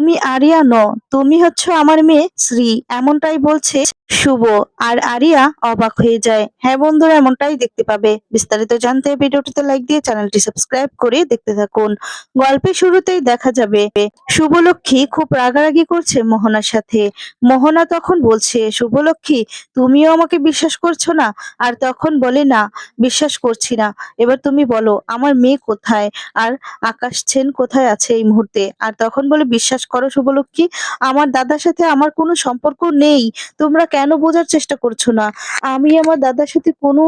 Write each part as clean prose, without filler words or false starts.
তুমি আরিয়া নও, তুমি হচ্ছে আমার মেয়ে শ্রী, এমনটাই বলছে শুভ। আর আরিয়া অবাক হয়ে যায়। হ্যাঁ বন্ধুরা, এমনটাই দেখতে পাবে। বিস্তারিত জানতে ভিডিওটিতে লাইক দিয়ে চ্যানেলটি সাবস্ক্রাইব করে দেখতে থাকুন। গল্পের শুরুতেই দেখা যাবে শুভলক্ষ্মী খুব রাগারাগি করছে মোহনার সাথে। মোহনা তখন বলছে, শুভলক্ষ্মী তুমিও আমাকে বিশ্বাস করছো না? আর তখন বলে, না বিশ্বাস করছি না। এবার তুমি বলো আমার মেয়ে কোথায়, আর আকাশ সেন কোথায় আছে এই মুহূর্তে? আর তখন বলে, বিশ্বাস করো শুভলক্ষ্মী, আমার দাদার সাথে আমার কোনো সম্পর্ক নেই। তোমরা কেন বোঝার চেষ্টা করছো না? আমি আমার দাদার সাথে কোনো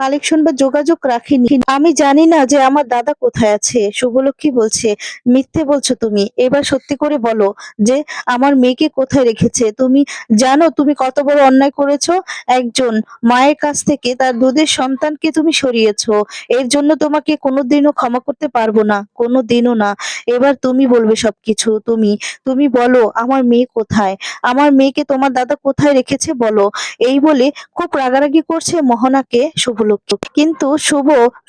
কালেকশন বা যোগাযোগ রাখিনি। আমি জানি না যে আমার দাদা কোথায় আছে। শুভলক্ষ্মী বলছে, মিথ্যে বলছো তুমি, এবার সত্যি করে বলো যে আমার মেয়েকে কোথায় রেখেছে। তুমি জানো তুমি কত বড় অন্যায় করেছো? একজন মায়ের কাছ থেকে তার দুধের সন্তানকে তুমি সরিয়েছো। এর জন্য তোমাকে কোনোদিনও ক্ষমা করতে পারবো না, কোনোদিনও না। এবার তুমি বলবে সবকিছু। তুমি তুমি বলো আমার মেয়ে কোথায়, আমার মেয়েকে তোমার দাদা কোথায় রেখেছে বলো। এই বলে খুব রাগারাগি করছে মোহনাকে শুভলক্ষ্মী। কিন্তু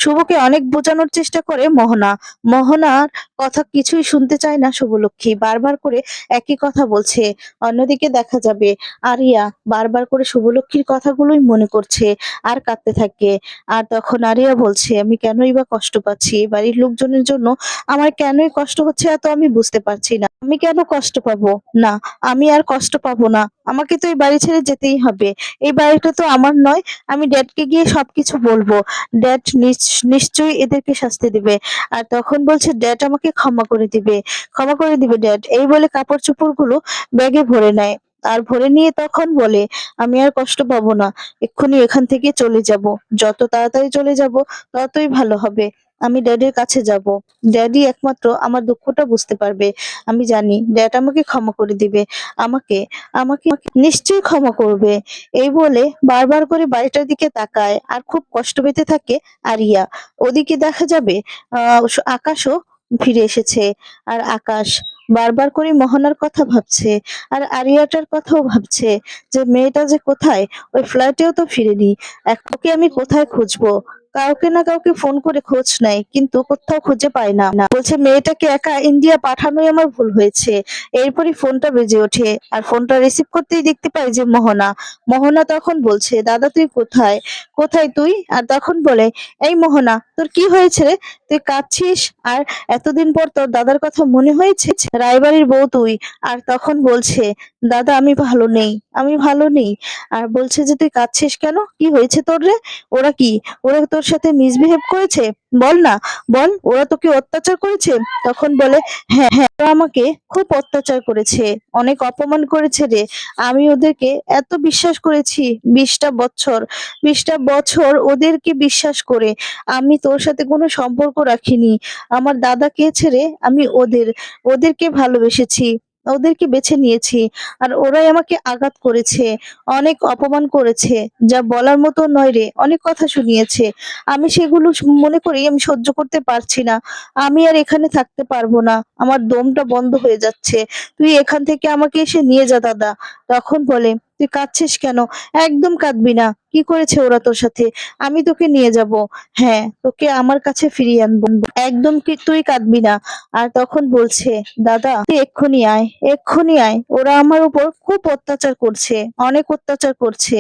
শুভকে অনেক বোঝানোর চেষ্টা করে মোহনা। মোহনার কথা কিছুই শুনতে চায় না শুভলক্ষ্মী, বারবার করে একই কথা বলছে। অন্যদিকে দেখা যাবে আরিয়া বারবার করে শুভলক্ষ্মীর কথাগুলোই মনে করছে আর কাঁদতে থাকে। আর তখন আরিয়া বলছে, আমি কেনই বা কষ্ট পাচ্ছি, বাড়ির লোকজনের জন্য আমার কেনই কষ্ট হচ্ছে এত আমি বুঝতে পারছি না। আমি কেন কষ্ট পাবো? না, আমি আর কষ্ট পাবো না। আমাকে তো এই বাড়ি ছেড়ে যেতেই হবে। এই বাড়িটা তো আমার নয়। আমি ড্যাডকে গিয়ে সবকিছু বলবো। ড্যাড নিশ্চয়ই এদেরকে শাস্তি দিবে। আর তখন বলছে, ড্যাড আমাকে ক্ষমা করে দিবে, ক্ষমা করে দিবে ড্যাড। এই বলে কাপড় চোপড় গুলো ব্যাগে ভরে নেয়। আর ভরে নিয়ে তখন বলে, আমি আর কষ্ট পাবো না, এক্ষুনি এখান থেকে চলে যাব। যত তাড়াতাড়ি চলে যাব ততই ভালো হবে। আমি ড্যাডির কাছে যাব। ড্যাডি একমাত্র আমার দুঃখটা বুঝতে পারবে। আমি জানি ড্যাড আমাকে ক্ষমা করে দিবে। আমাকে আমাকে নিশ্চয়ই ক্ষমা করবে। এই বলে বারবার করে বাড়িটার দিকে তাকায় আর খুব কষ্ট পেতে থাকে আরিয়া। ওদিকে দেখা যাবে আকাশও ফিরে এসেছে। আর আকাশ বারবার করে মোহনার কথা ভাবছে আর আরিয়াটার কথাও ভাবছে যে মেয়েটা যে কোথায়, ওই ফ্ল্যাটেও তো ফিরেনি। ওকে আমি কোথায় খুঁজবো? কাউকে না কাউকে ফোন করে খোঁজ নেয় কিন্তু কোথাও খুঁজে পায় না। বলছে মেয়েটাকে একা ইন্ডিয়া পাঠানোই আমার ভুল হয়েছে। এরপরই ফোনটা বেজে ওঠে আর ফোনটা রিসিভ করতেই দেখতে পাই যে মোহনা। মোহনা তখন বলছে, দাদা তুই কোথায়, কোথায় তুই? আর তখন বলে, এই মোহনা তোর কি হয়েছে রে? তুই কাঁদছিস? আর এতদিন পর তোর দাদার কথা মনে হয়েছে? রায়বাড়ির বউ তুই। আর তখন বলছে, দাদা আমি ভালো নেই, আমি ভালো নেই। আর বলছে যে তুই কাঁদছিস কেন, কি হয়েছে তোর রে? ওরা কি, ওরা তোর সাথে মিসবিহেভ করেছে? বল না, বল, ওরা তোকে অত্যাচার করেছে? তখন বলে, হ্যাঁ হ্যাঁ, ওরা আমাকে খুব অত্যাচার করেছে, অনেক অপমান করেছে রে। আমি ওদেরকে এত বিশ্বাস করেছি, 20টা বছর, 20টা বছর ওদেরকে বিশ্বাস করে আমি তোর সাথে কোনো সম্পর্ক রাখিনি। আমার দাদাকে ছেড়ে আমি ওদেরকে ভালোবেসেছি, ওদেরকে বেছে নিয়েছি। আর ওরাই আমাকে আঘাত করেছে, অনেক অপমান করেছে, যা বলার মতো নয় রে। অনেক কথা শুনিয়েছে, আমি সেগুলো মনে করি আমি সহ্য করতে পারছি না। আমি আর এখানে থাকতে পারবো না, আমার দমটা বন্ধ হয়ে যাচ্ছে। তুই এখান থেকে আমাকে এসে নিয়ে যা দাদা। তখন বলে, তুই কাঁদছিস কেন? একদম কাঁদবি না। কি করেছে ওরা তোর সাথে? আমি তোকে নিয়ে যাব। হ্যাঁ, তোকে আমার কাছে ফিরিয়ে আনবো। একদম কি তুই কাঁদবি না। আর তখন বলছে, দাদা তুই এক্ষুনি আয়, এক্ষুনি আয়, ওরা আমার উপর খুব অত্যাচার করছে, অনেক অত্যাচার করছে।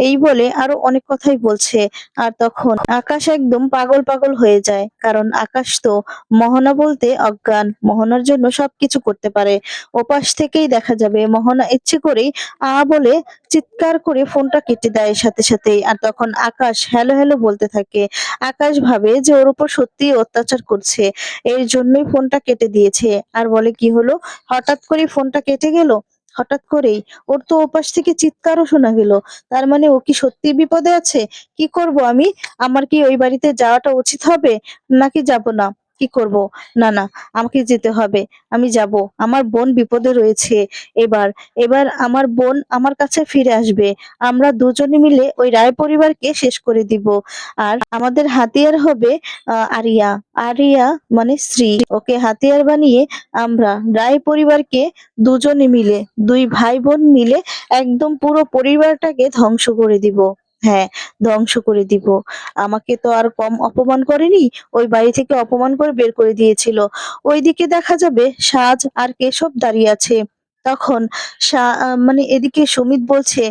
এই বলে আরো অনেক কথাই বলছে। আর তখন আকাশ একদম পাগল পাগল হয়ে যায়, কারণ আকাশ তো মোহনা বলতে অজ্ঞান, মোহনার জন্য সবকিছু করতে পারে। ওপাশ থেকেই দেখা যাবে মোহনা ইচ্ছে করেই বলে চিৎকার করে ফোনটা কেটে দেয় সাথে সাথেই। আর তখন আকাশ হ্যালো হ্যালো বলতে থাকে। আকাশ ভাবে যে ওর উপর সত্যি অত্যাচার করছে, এর জন্যই ফোনটা কেটে দিয়েছে। আর বলে, কি হলো, হঠাৎ করে ফোনটা কেটে গেল? হঠাৎ করেই ওর তো ওপাশ থেকে চিৎকারও শোনা গেল। তার মানে ও কি সত্যি বিপদে আছে? কি করব আমি? আমার কি ওই বাড়িতে যাওয়াটা উচিত হবে নাকি যাব না? কি করব? না না, আমাকে যেতে হবে, আমি যাব। আমার বোন বিপদে রয়েছে। এবার এবার আমার বোন আমার কাছে ফিরে আসবে। আমরা দুজনে মিলে ওই রায় পরিবারকে শেষ করে দিব। আর আমাদের হাতিয়ার হবে আরিয়া। আরিয়া মানে শ্রী, ওকে হাতিয়ার বানিয়ে আমরা রায় পরিবারকে দুজনে মিলে, দুই ভাই বোন মিলে একদম পুরো পরিবারটাকে ধ্বংস করে দিব। হ্যাঁ, ধ্বংস করে দিব। আমাকে তো আর কম অপমান করেনি, ওই বাড়ি থেকে অপমান করে বের করে দিয়েছিল। ওইদিকে দেখা যাবে সাজ আর কেশব দাঁড়িয়ে আছে। তখন মানে এদিকে সুমিত বলছে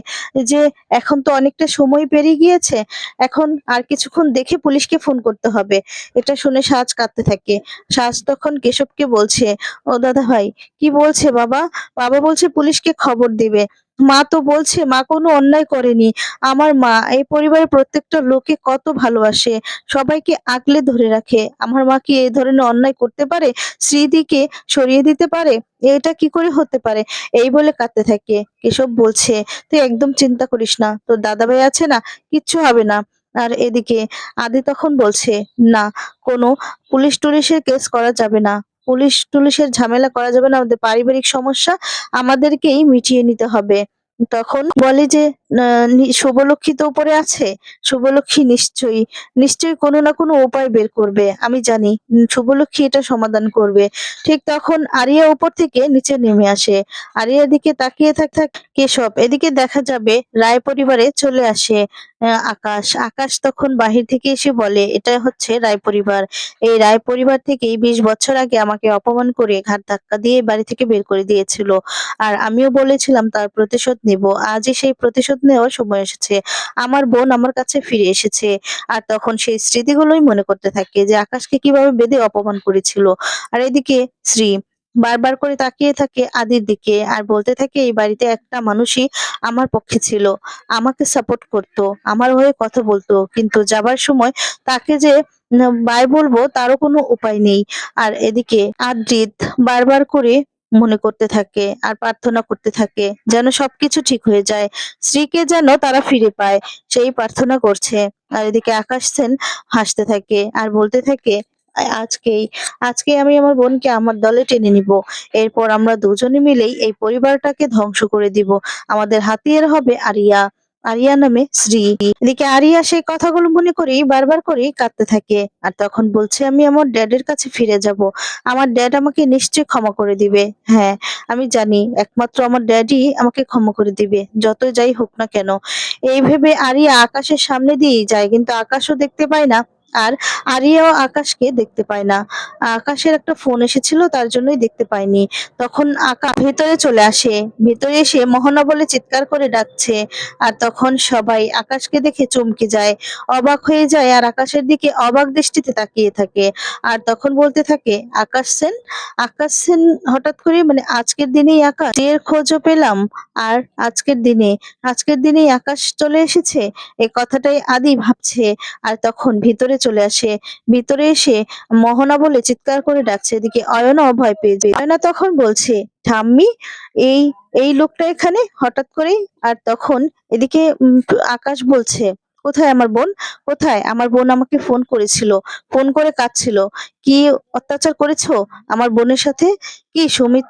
যে এখন তো অনেকটা সময় পেরিয়ে গিয়েছে, এখন আর কিছুক্ষণ দেখে পুলিশকে ফোন করতে হবে। এটা শুনে সাজ কাঁদতে থাকে। সাজ তখন কেশবকে বলছে, ও দাদা ভাই, কি বলছে বাবা? বাবা বলছে পুলিশকে খবর দিবে। মা তো বলছে মা কোনো অন্যায় করেনি। আমার মা এই পরিবারের প্রত্যেকটা লোককে কত ভালোবাসে, সবাইকে আগলে ধরে রাখে। আমার মা কি এই ধরনের অন্যায় করতে পারে? স্মৃতিকে সরিয়ে দিতে পারে? এটা কি করে হতে পারে? এই বলে কাঁদতে থাকে। কেশব বলছে, তুই একদম চিন্তা করিস না, তোর দাদাভাই আছে না, কিচ্ছু হবে না। আর এদিকে আদি তখন বলছে, না, কোনো পুলিশ টুলিশের কেস করা যাবে না, পুলিশ টুলিশের ঝামেলা করা যাবে না, আমাদের পারিবারিক সমস্যা আমাদেরকেই মিটিয়ে নিতে হবে। তখন বলে যে শুভলক্ষ্মী তো উপরে আছে, শুভলক্ষ্মী নিশ্চয়ই নিশ্চয়ই কোনো না কোনো উপায় বের করবে, আমি জানি শুভলক্ষ্মী এটা সমাধান করবে। ঠিক তখন আরিয়া উপর থেকে নিচে নেমে আসে। আরিয়ার দিকে তাকিয়ে থাক কেশব। এদিকে দেখা যাবে রায় পরিবারে চলে আসে আকাশ। আকাশ তখন বাহির থেকে এসে বলে, এটা হচ্ছে রায় পরিবার। এই রায় পরিবার থেকেই 20 বছর আগে আমাকে অপমান করে ঘাট ধাক্কা দিয়ে বাড়ি থেকে বের করে দিয়েছিল। আর আমিও বলেছিলাম তার প্রতিশোধ নিব। আজই সেই প্রতিশোধ নেওয়ার সময় এসেছে। আমার বোন আমার কাছে ফিরে এসেছে। আর তখন সেই স্মৃতিগুলোই মনে করতে থাকে যে আকাশকে কিভাবে বেঁধে অপমান করেছিল। আর এদিকে শ্রী বারবার করে তাকিয়ে থাকে আদির দিকে আর বলতে থাকে, এই বাড়িতে একটা মানুষই আমার পক্ষে ছিল, আমাকে সাপোর্ট করতো, আমার হয়ে কথা বলতো, কিন্তু যাবার সময় তাকে যে বাই বলবো তারও কোনো উপায় নেই। আর এদিকে আদ্রিত বারবার করে মনে করতে থাকে আর প্রার্থনা করতে থাকে যেন সবকিছু ঠিক হয়ে যায়, স্ত্রীকে যেন তারা ফিরে পায়, সেই প্রার্থনা করছে। আর এদিকে আকাশ সেন হাসতে থাকে আর বলতে থাকে, আজকেই আজকে আমি আমার বোনকে আমার দলে টেনে নিব। এরপর আমরা দুজনে মিলেই এই পরিবারটাকে ধ্বংস করে দিব। আমাদের হাতিয়ার হবে আরিয়া, আরিয়া নামে শ্রী। এদিকে আরিয়া সেই কথাগুলো মনে করেই বারবার করেই কাঁদতে থাকে আর তখন বলছে, আমি আমার ড্যাডের কাছে ফিরে যাব, আমার ড্যাড আমাকে নিশ্চয়ই ক্ষমা করে দিবে। হ্যাঁ, আমি জানি একমাত্র আমার ড্যাডই আমাকে ক্ষমা করে দিবে, যত যাই হোক না কেন। এই ভেবে আরিয়া আকাশের সামনে দিয়েই যায়, কিন্তু আকাশও দেখতে পায় না আর আরিয়াও আকাশকে দেখতে পায় না। আকাশের একটা ফোন এসেছিল, তার জন্যই দেখতে পায়নি। তখন আকাশ ভেতরে চলে আসে, ভেতরে এসে মোহনা বলে চিৎকার করে ডাকছে। আর তখন সবাই আকাশকে দেখে চমকে যায়, অবাক হয়ে যায় আর আকাশের দিকে অবাক দৃষ্টিতে তাকিয়ে থাকে। আর তখন বলতে থাকে, আকাশ সেন, আকাশ সেন হঠাৎ করে মানে আজকের দিনেই আকাশ এর খোঁজও পেলাম। আর আজকের দিনেই আকাশ চলে এসেছে, এই কথাটাই আদি ভাবছে। আর তখন ভিতরে চলে আসে, ভিতরে এসে মোহনা বলে চিৎকার করে ডাকছে। এদিকে অয়না ভয় পেয়ে যায়। অয়না তখন বলছে, ঠাম্মি, এই এই লোকটা এখানে হঠাৎ করেই। আর তখন এদিকে আকাশ বলছে, কোথায় আমার বোন, কোথায় আমার বোন? আমাকে ফোন করেছিল, ফোন করে কাঁদছিল। কি অত্যাচার করেছো আমার বোনের সাথে? কি সুমিত,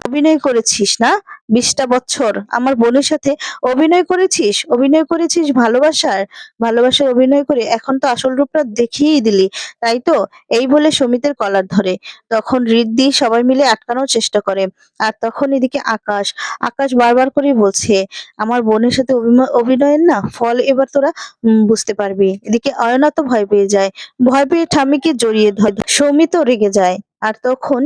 অভিনয় করেছিস না? 20টা বছর আমার বোনের সাথে অভিনয় করেছিস, অভিনয় করেছিস ভালোবাসার, ভালোবাসার অভিনয় করে এখন তো আসল রূপটা দেখিয়েই দিলি, তাই তো? এই বলে সুমিতের কলার ধরে। তখন রিদ্ধি সবাই মিলে আটকানোর চেষ্টা করে। আর তখন এদিকে আকাশ, আকাশ বারবার করে বলছে, আমার বোনের সাথে অভিনয়ের না ফল এবার তোরা বুঝতে পারবি। এদিকে অয়না তো ভয় পেয়ে যায়, ভয় পেয়ে ঠাম্মিকে জড়িয়ে ধরে। সৌমিতও রেগে যায় আর তখন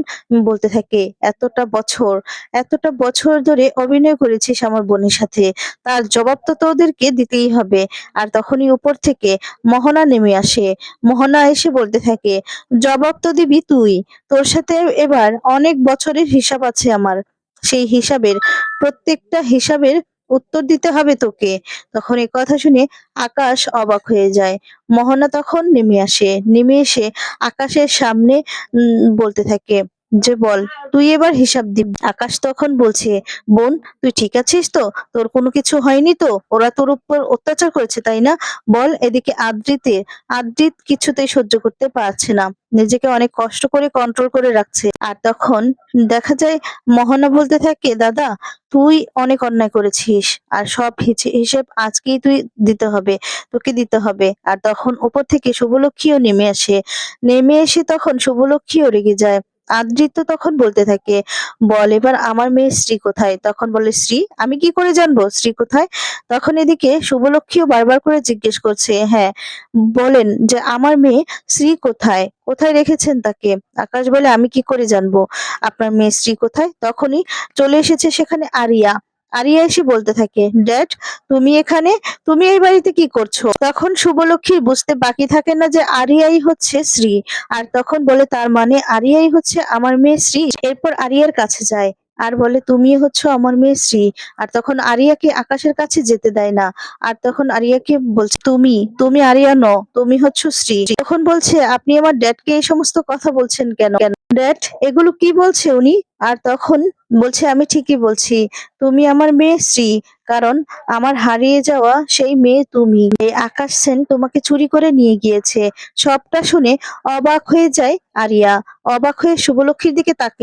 বলতে থাকে, এতটা বছর ধরে অভিনয় করেছিস আমার বোনের সাথে, তার জবাব তো তোদেরকে দিতেই হবে। আর তখনই উপর থেকে মোহনা নেমে আসে। মোহনা এসে বলতে থাকে, জবাব তো দিবি তুই, তোর সাথে এবার অনেক বছরের হিসাব আছে আমার, সেই হিসাবের প্রত্যেকটা হিসাবের উত্তর দিতে হবে তোকে। তখন এই কথা শুনে আকাশ অবাক হয়ে যায়। মোহনা তখন নেমে আসে, নেমে এসে আকাশের সামনে বলতে থাকে যে, বল, তুই এবার হিসাব দিবি। আকাশ তখন বলছে, বোন, তুই ঠিক আছিস তো? তোর কোনো কিছু হয়নি তো? ওরা তোর উপর অত্যাচার করেছে তাই না? বল। এদিকে আদ্রিত কিছুতেই সহ্য করতে পারছে না, নিজেকে অনেক কষ্ট করে কন্ট্রোল করে রাখছে। আর তখন দেখা যায় মোহনা বলতে থাকে, দাদা, তুই অনেক অন্যায় করেছিস আর সব হিসেব আজকেই তুই দিতে হবে, তোকে দিতে হবে। আর তখন উপর থেকে শুভলক্ষ্মীও নেমে আসে, নেমে এসে তখন শুভলক্ষ্মীও রেগে যায়। আদ্রিত তখন বলতে থাকে, বল এবার আমার মেয়ে শ্রী কোথায়? তখন বলে, শ্রী? আমি কি করে জানবো শ্রী কোথায়? তখন এদিকে শুভলক্ষ্মীও বারবার করে জিজ্ঞেস করছে, হ্যাঁ বলেন যে আমার মেয়ে শ্রী কোথায়? কোথায় রেখেছেন তাকে? আকাশ বলে, আমি কি করে জানবো আপনার মেয়ে শ্রী কোথায়? তখনই চলে এসেছে সেখানে আরিয়া। আরিয়া এসে বলতে থাকে, ড্যাড তুমি এখানে? তুমি এই বাড়িতে কি করছো? তখন শুভলক্ষ্মীর বুঝতে বাকি থাকে না যে আরিয়াই হচ্ছে শ্রী। আর তখন বলে, তার মানে আরিয়াই হচ্ছে আমার মেয়ে শ্রী। এরপর আরিয়ার কাছে যায় আর বলে, তুমি হচ্ছে আমার মেয়ে শ্রী। আর তখন আরিয়াকে আকাশের কাছে যেতে দেয় না। আর তখন আরিয়াকে বলছে, তুমি তুমি আরিয়া নও, তুমি হচ্ছে শ্রী। তখন বলছে, আপনি আমার ড্যাডকে এই সমস্ত কথা বলছেন কেন? ড্যাড এগুলো কি বলছে উনি? আর তখন বলছে, আমি ঠিকই বলছি, তুমি আমার মেয়ে শ্রী। কারণ আমার হারিয়ে যাওয়া সেই মেয়ে তুমি। এই আকাশ সেন তোমাকে চুরি করে নিয়ে গিয়েছে। সবটা শুনে অবাক হয়ে যায় আরিয়া। অবাক হয়ে শুভলক্ষ্মীর দিকে তাকিয়ে